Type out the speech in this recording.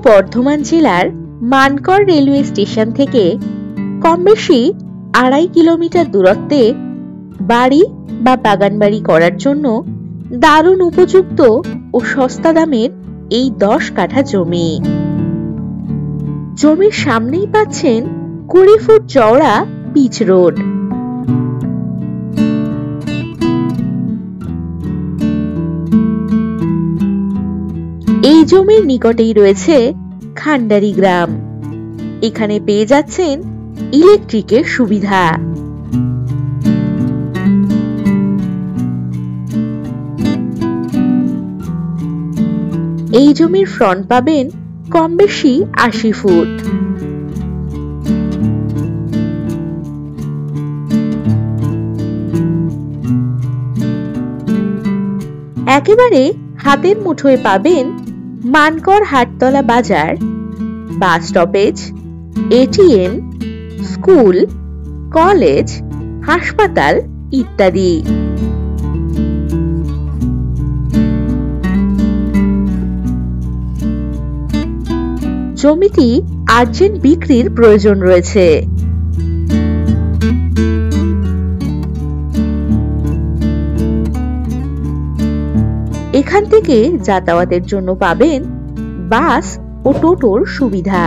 বর্ধমান জেলার Mankar railway station থেকে কম বেশি 2.5 কিলোমিটার দূরত্বে বাড়ি বা বাগান বাড়ি করার জন্য দারুণ উপযুক্ত ও সস্তা দামের এই 10 কাঠা জমি। জমির সামনেই পাচ্ছেন 20 ফুট চওড়া পিচ রোড। এই জমির নিকটেই রয়েছে খান্ডারি গ্রাম। এখানে পেয়ে যাচ্ছেন ইলেকট্রিকের সুবিধা। এই জমির ফ্রন্ট পাবেন কম বেশি 80 ফুট। একেবারে হাতের মুঠোয় পাবেন মানকর হাটতলা বাজার, bus stoppage, ATM, school, college, হাসপাতাল ইত্যাদি। জমিটি আর্জেন্ট বিক্রির প্রয়োজন রয়েছে। এখান থেকে যাতায়াতের জন্য পাবেন বাস ও টোটোর সুবিধা।